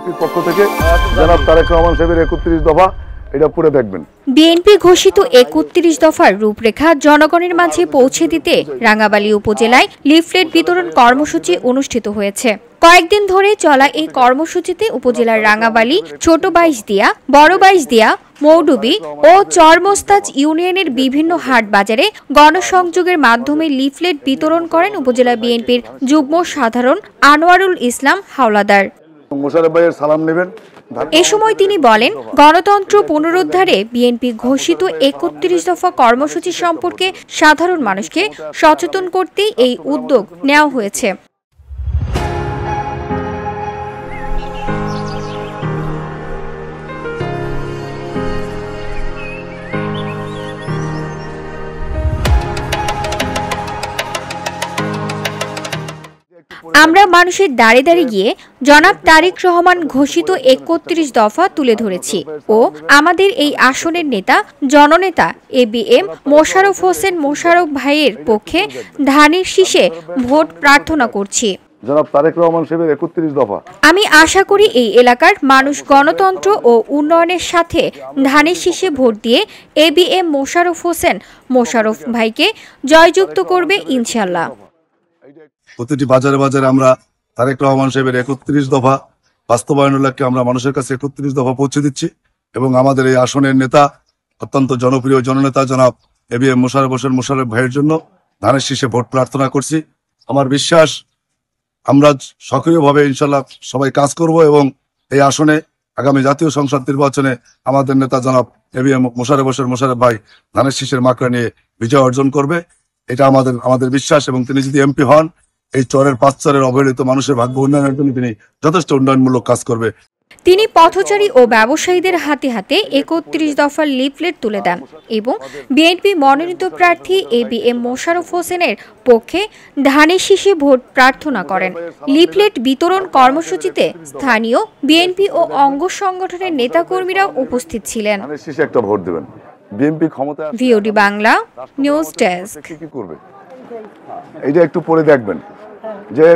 বিএনপির পক্ষ থেকে জনাব তারেক রহমান সাহেবের ৩১ দফা এটা পুরো দেখবেন। বিএনপি ঘোষিত ৩১ দফার রূপরেখা জনগণের মাঝে পৌঁছে দিতে রাঙ্গাবালী উপজেলায় লিফলেট বিতরণ কর্মসূচি অনুষ্ঠিত হয়েছে। কয়েকদিন ধরে চলা এই কর্মসূচিতে উপজেলার রাঙ্গাবালী, ছোট বাইশদিয়া, বড় বাইশদিয়া, মৌডুবি ও চরমস্তাজ ইউনিয়নের বিভিন্ন হাট বাজারে গণসংযোগের মাধ্যমে লিফলেট বিতরণ করেন উপজেলা বিএনপির যুগ্ম সাধারণ আনোয়ারুল ইসলাম হাওলাদার। মোশাররফ ভাইয়ের সালাম নেবেন। এ সময় তিনি বলেন, গণতন্ত্র পুনরুদ্ধারে বিএনপি ঘোষিত ৩১ দফা কর্মসূচি সম্পর্কে সাধারণ মানুষকে সচেতন করতেই এই উদ্যোগ নেওয়া হয়েছে। আমরা মানুষের দাঁড়ে দাঁড়িয়ে গিয়ে জনাব তারেক রহমান ঘোষিত ৩১ দফা তুলে ধরেছি ও আমাদের এই আসনের নেতা জননেতা ABM মোশাররফ হোসেন মোশাররফ ভাইয়ের পক্ষে ধানের শীষে ভোট প্রার্থনা করছি। জনাব তারেক রহমান সাহেবের ৩১ দফা। আমি আশা করি এই এলাকার মানুষ গণতন্ত্র ও উন্নয়নের সাথে ধানের শীষে ভোট দিয়ে ABM মোশাররফ হোসেন মোশাররফ ভাইকে জয়যুক্ত করবে ইনশাআল্লাহ। প্রতিটি বাজারে বাজারে আমরা তারেক রহমান সাহেবের ৩১ দফা বাস্তবায়নের লক্ষ্যে আমরা মানুষের কাছে ৩১ দফা পৌঁছে দিচ্ছি এবং আমাদের এই আসনের নেতা অত্যন্ত জনপ্রিয় জননেতা জনাব ABM মোশাররফ হোসেন মোশাররফ ভাইয়ের জন্য ধানের শীষে ভোট প্রার্থনা করছি। আমার বিশ্বাস আমরা সক্রিয়ভাবে ইনশাল্লাহ সবাই কাজ করব এবং এই আসনে আগামী জাতীয় সংসদ নির্বাচনে আমাদের নেতা জনাব ABM মোশাররফ হোসেন মোশাররফ ভাই ধানের শীষের মাকড়া নিয়ে বিজয় অর্জন করবে, এটা আমাদের বিশ্বাস। এবং তিনি যদি এমপি হন, এই চরের ৫ চরের অবহেলিত মানুষের ভাগ্য উন্নয়নের জন্য তিনি যথেষ্ট উন্নয়নমূলক কাজ করবে। তিনি পথচারী ও ব্যবসায়ীদের হাতে হাতে ৩১ দফার লিফলেট তুলে দেন এবং বিএনপি মনোনীত প্রার্থী ABM মোশাররফ হোসেনের পক্ষে ধানের শীষে ভোট প্রার্থনা করেন। লিফলেট বিতরণ কর্মসূচিতে স্থানীয় বিএনপি ও অঙ্গ সংগঠনের নেতাকর্মীরা উপস্থিত ছিলেন। ধানের শীষে একটা ভোট দেবেন। বিএনপি ক্ষমতা VOD বাংলা নিউজ ডেস্ক। কি করবে এটা একটু পরে দেখবেন যে